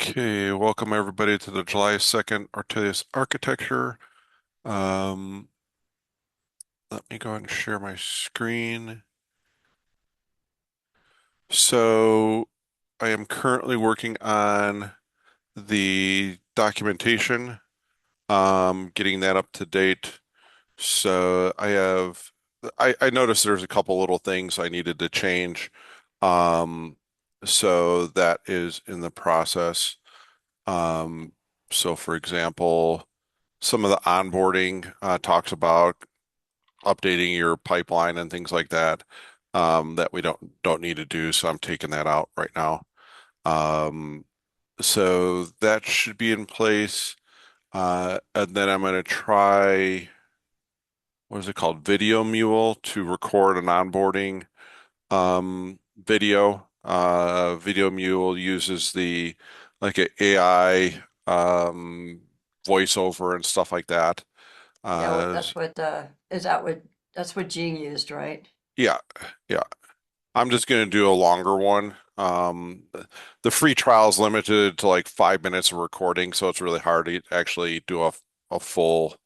Okay, welcome everybody to the July 2nd Ortelius architecture. Um, Let me go ahead and share my screen. So I am currently working on the documentation, getting that up to date. So I noticed there's a couple little things I needed to change. Um, so that is in the process. Um, so for example, some of the onboarding talks about updating your pipeline and things like that that we don't need to do. So I'm taking that out right now. Um, so that should be in place. And then I'm going to try, what is it called? Video Mule to record an onboarding video. Video Mule uses the like a AI voiceover and stuff like that. Yeah, Uh, that's what is that what that's what Gene used, right? yeah, yeah. I'm just gonna do a longer one. The free trial is limited to like 5 minutes of recording, so it's really hard to actually do a full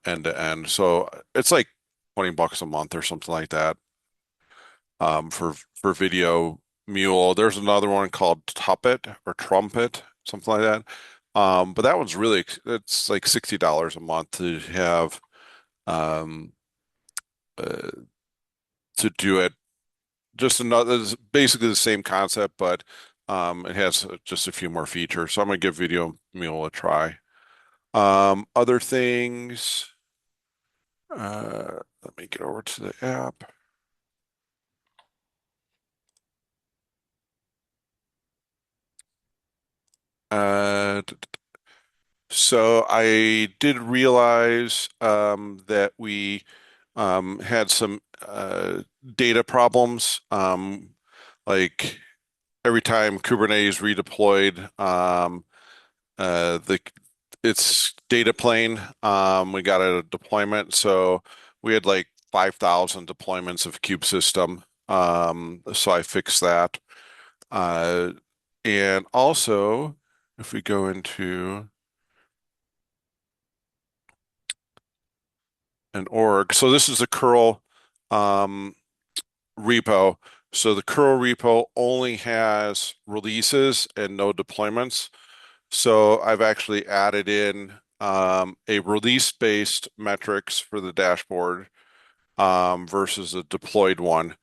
end to end. So it's like 20 bucks a month or something like that. For Video Mule. There's another one called Tuppet or Trumpet, something like that. But that one's really it's like $60 a month to have um uh, to do it. Just another, it's basically the same concept, but it has just a few more features. So I'm gonna give Video Mule a try. Other things. Let me get over to the app. Uh, so I did realize that we had some data problems. Like every time Kubernetes redeployed, the its data plane. We got a deployment, so we had like 5,000 deployments of Kube system. So I fixed that. Uh, and also, if we go into an org, so this is a curl um, repo. So the curl repo only has releases and no deployments. So I've actually added in a release-based metrics for the dashboard versus a deployed one.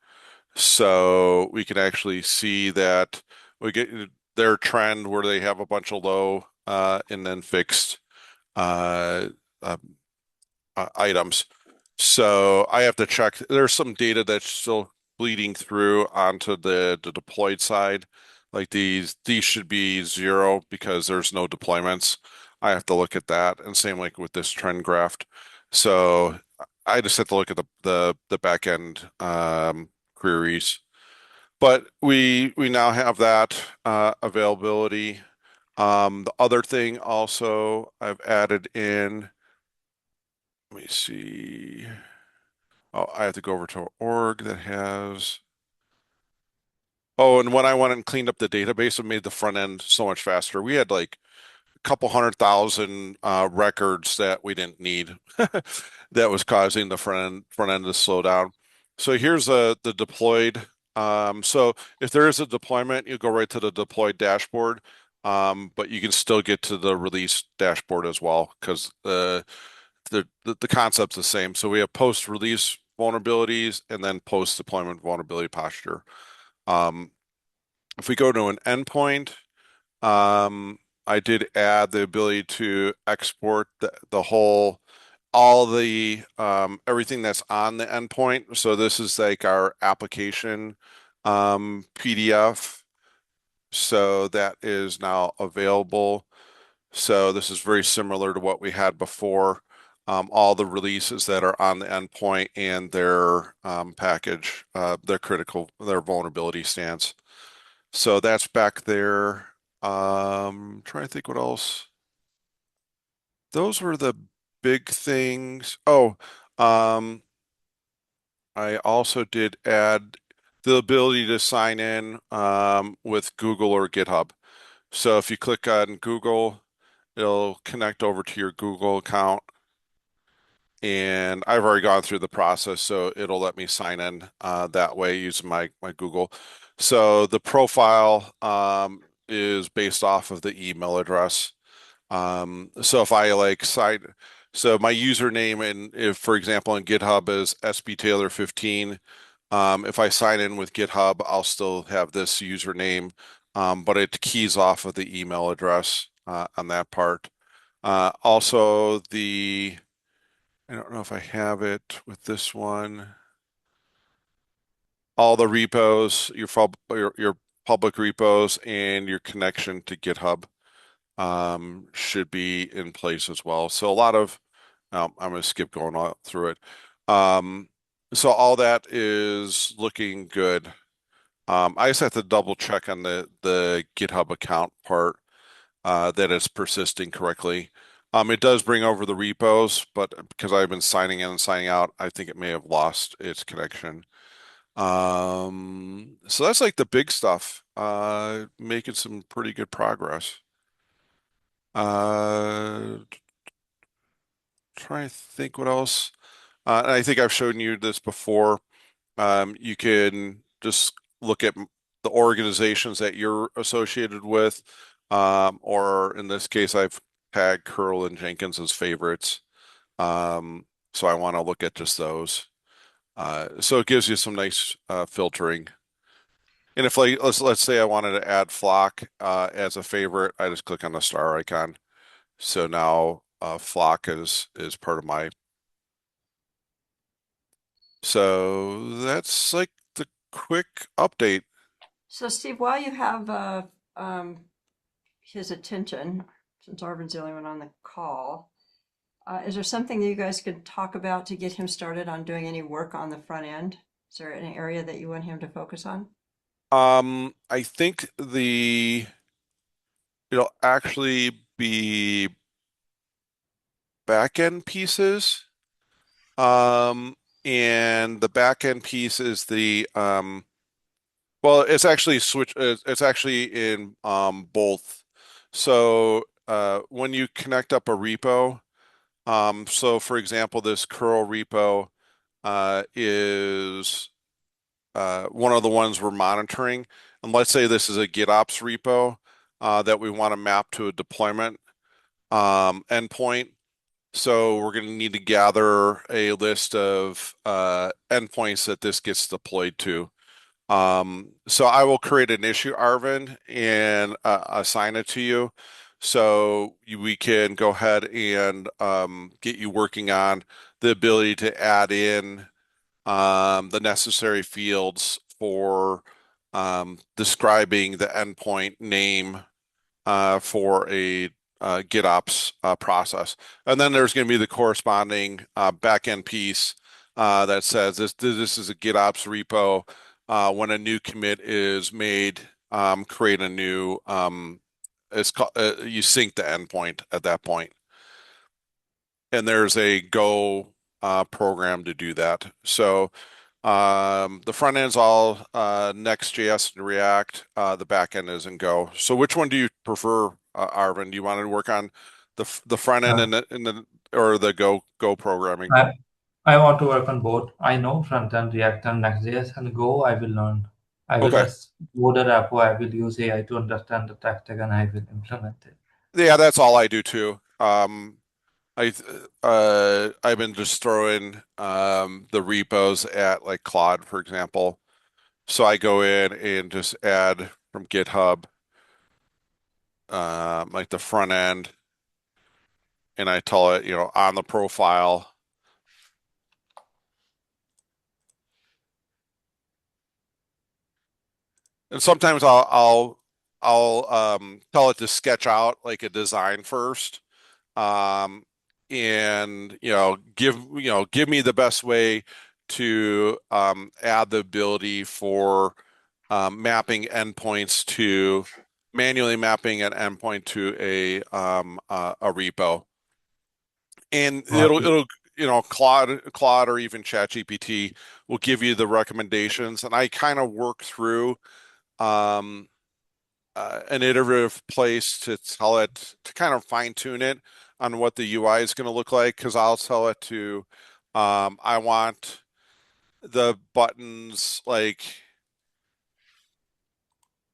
So we can actually see that we get their trend where they have a bunch of low and then fixed uh, uh, items. So I have to check. There's some data that's still bleeding through onto the deployed side. Like these should be zero because there's no deployments. I have to look at that, and same like with this trend graph. So I just have to look at the back end queries. But we now have that availability. The other thing also I've added in. Let me see. Oh, I have to go over to an org that has. Oh, and when I went and cleaned up the database, it made the front end so much faster. We had like a couple 100,000 records that we didn't need that was causing the front end to slow down. So here's the deployed. So if there is a deployment, you go right to the deployed dashboard, but you can still get to the release dashboard as well because the concept's the same. So we have post-release vulnerabilities and then post-deployment vulnerability posture. Um, if we go to an endpoint, um, I did add the ability to export the whole, all the everything that's on the endpoint. So this is like our application PDF. So that is now available. So this is very similar to what we had before. All the releases that are on the endpoint and their package, their critical, their vulnerability stance. So that's back there. Trying to think what else. Those were the big things. Oh, um, I also did add the ability to sign in with Google or GitHub. So if you click on Google, it'll connect over to your Google account. And I've already gone through the process, so it'll let me sign in that way using my Google. So the profile is based off of the email address. So if I like sign, so my username and if, for example, in GitHub is sbtaylor15, if I sign in with GitHub, I'll still have this username, but it keys off of the email address on that part. Also, I don't know if I have it with this one. All the repos, your public repos, and your connection to GitHub should be in place as well. So a lot of, I'm going to skip going all through it. Um, so all that is looking good. I just have to double check on the GitHub account part that it's persisting correctly. It does bring over the repos, but because I've been signing in and signing out, I think it may have lost its connection. So that's like the big stuff. Making some pretty good progress. Uh, Trying to think what else. And I think I've shown you this before. You can just look at the organizations that you're associated with, or in this case, I've tagged Curl and Jenkins as favorites. Um, so I want to look at just those. So it gives you some nice filtering. And if like let's say I wanted to add Flock as a favorite, I just click on the star icon. So now Flock is part of my. So that's like the quick update. So Steve, while you have um, his attention, since Arvin's the only one on the call, is there something that you guys could talk about to get him started on doing any work on the front end? Is there an area that you want him to focus on? I think it'll actually be back end pieces. Um, and the back end piece is well, it's actually it's actually in both. So when you connect up a repo, so for example, this curl repo is one of the ones we're monitoring. And let's say this is a GitOps repo that we want to map to a deployment endpoint. So we're going to need to gather a list of endpoints that this gets deployed to. So I will create an issue, Arvin, and assign it to you. So we can go ahead and get you working on the ability to add in the necessary fields for describing the endpoint name for a GitOps process. And then there's going to be the corresponding backend piece that says this is a GitOps repo. When a new commit is made, create a new it's called you sync the endpoint at that point. And there's a Go program to do that. So the front end's all Next.js and React. The back end is in Go. So which one do you prefer, Arvin? Do you want to work on the front end Uh, and the or the Go programming? I, I want to work on both. I know front-end React and Next.js and Go I will learn. I will Okay. just code a repo. I will use AI to understand the tech stack and I will implement it. Yeah, that's all I do too. I've been just throwing the repos at like Claude, for example. So I go in and just add from GitHub like the front end, and I tell it, on the profile. And sometimes I'll tell it to sketch out like a design first, um, and give me the best way to add the ability for mapping endpoints to manually mapping an endpoint to a repo, and Got it. it'll Claude or even ChatGPT will give you the recommendations, and I kind of work through. Um, an iterative place to tell it to kind of fine tune it on what the UI is going to look like. Because I'll tell it to, I want the buttons like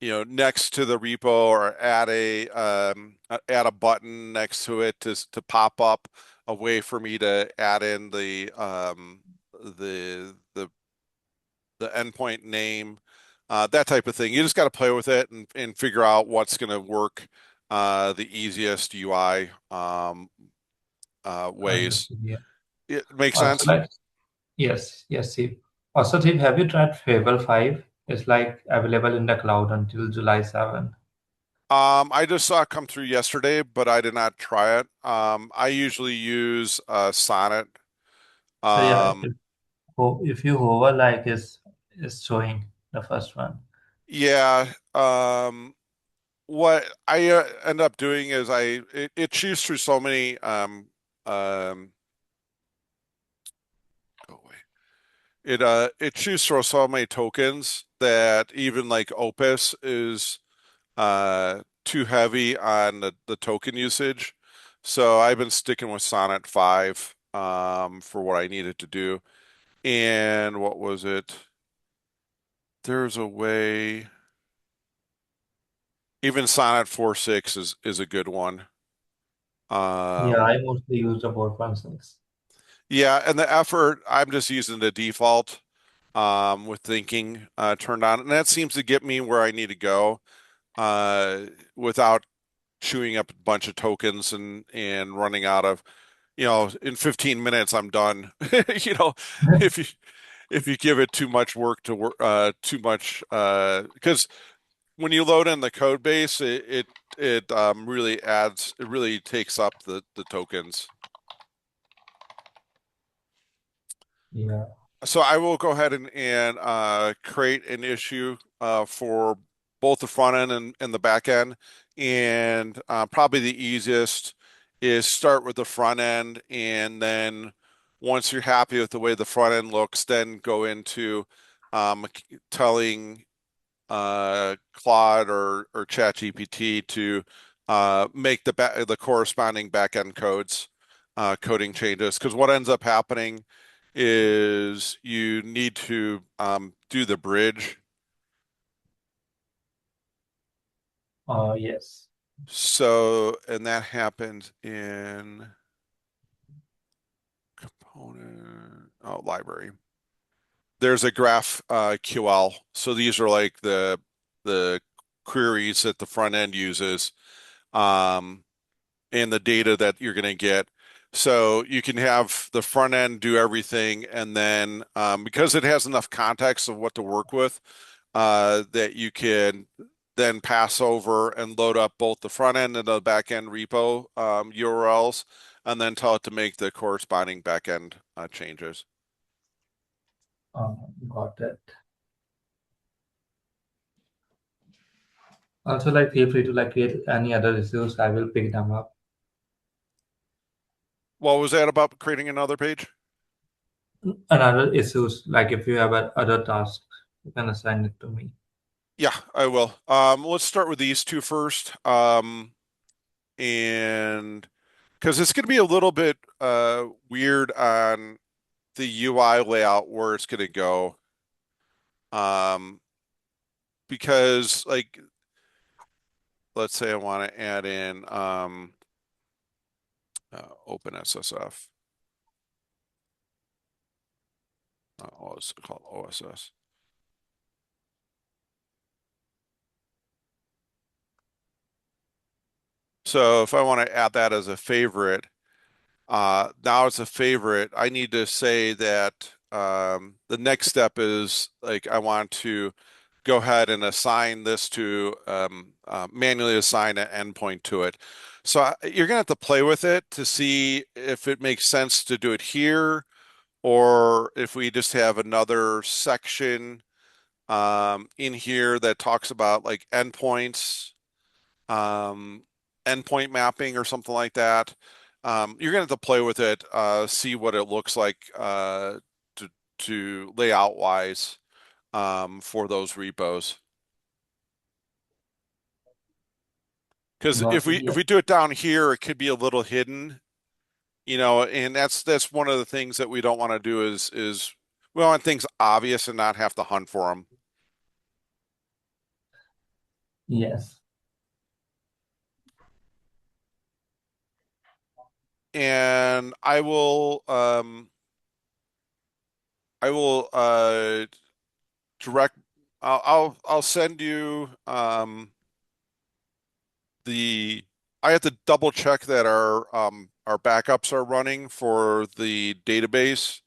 next to the repo, or add a button next to it to pop up a way for me to add in the the endpoint name, that type of thing. You just got to play with it and figure out what's going to work the easiest UI ways. Understood. Yeah. It makes Also, sense. like, yes, yes, Steve. Also, Steve, have you tried Fable 5? It's like available in the cloud until July 7. I just saw it come through yesterday, but I did not try it. I usually use Sonnet. So yeah, Um, if you hover, like, is showing the first one. yeah. What I end up doing is it chews through so many um go away. It chews through so many tokens that even like Opus is too heavy on the token usage. So I've been sticking with Sonnet 5 for what I needed to do. And what was it? There's a way. Even Sonnet 4.6 is a good one. Yeah, Um, I mostly use the 4.6. yeah, and the effort, I'm just using the default with thinking turned on, and that seems to get me where I need to go uh, without chewing up a bunch of tokens and running out of, in 15 minutes I'm done. You know, if you if you give it too much work to work, too much, because when you load in the code base, it really adds, it really takes up the tokens. Yeah. So I will go ahead and create an issue for both the front end and the back end. And probably the easiest is start with the front end, and then once you're happy with the way the front end looks, then go into telling Claude or ChatGPT to make the corresponding backend coding changes. Because what ends up happening is you need to do the bridge. Yes. So, and that happens in component, library. There's a graph QL. So these are like the queries that the front end uses. Um, and the data that you're going to get. So you can have the front end do everything, and then because it has enough context of what to work with, that you can then pass over and load up both the front end and the back end repo URLs, and then tell it to make the corresponding back end changes. Got it. Also, like, feel free to like create any other issues. I will pick them up. What was that about creating another page? Another issues, like if you have other tasks, you can assign it to me. Yeah, I will. Let's start with these two first. And because it's going to be a little bit weird on the UI layout where it's going to go. Um, because like, let's say I want to add in OpenSSF. It's called OSS. So if I want to add that as a favorite, now it's a favorite. I need to say that the next step is like I want to go ahead and assign this to manually assign an endpoint to it. So you're gonna have to play with it to see if it makes sense to do it here, or if we just have another section in here that talks about like endpoints, um, endpoint mapping or something like that. You're gonna have to play with it, see what it looks like to layout wise for those repos. Because Not if yeah. we do it down here, it could be a little hidden, and that's one of the things that we don't want to do is we want things obvious and not have to hunt for them. Yes. And I will direct I'll send you the I have to double check that our backups are running for the database.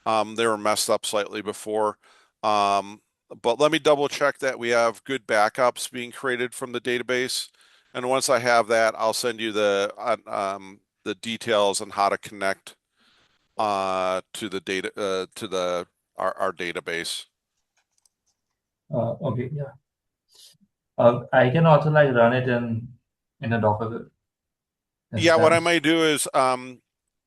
They were messed up slightly before. Um, but let me double check that we have good backups being created from the database. And once I have that, I'll send you the details on how to connect to the data to the our database. Okay. Yeah. I can also like run it in a Docker Yeah, what I instance. might do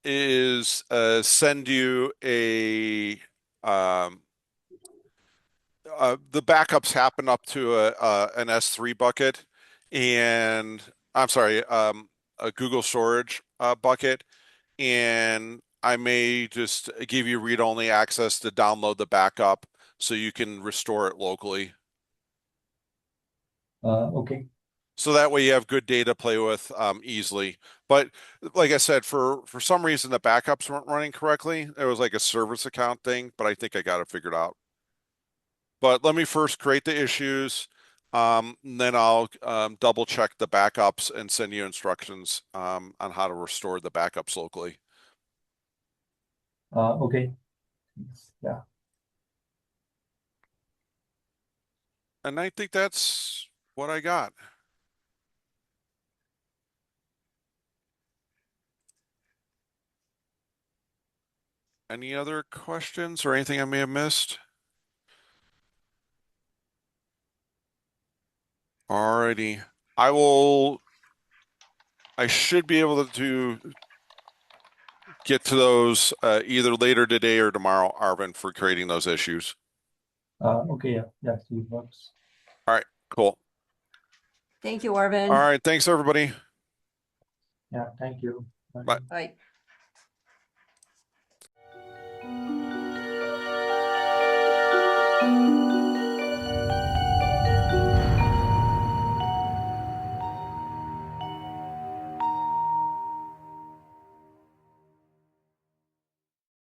is send you a the backups happen up to an S3 bucket, and I'm sorry, a Google Storage bucket, and I may just give you read-only access to download the backup so you can restore it locally. Okay. So that way you have good data to play with easily. But like I said, for some reason the backups weren't running correctly. It was like a service account thing, but I think I got it figured out. But let me first create the issues, and then I'll double check the backups and send you instructions on how to restore the backups locally. Okay. Yeah. And I think that's what I got. Any other questions or anything I may have missed? Alrighty. I should be able to get to those either later today or tomorrow, Arvin, for creating those issues. Okay. Yeah. Yeah. Steve works. All right, cool. Thank you, All Arvin. right, thanks everybody. Yeah. Thank you. Bye. Bye. Bye.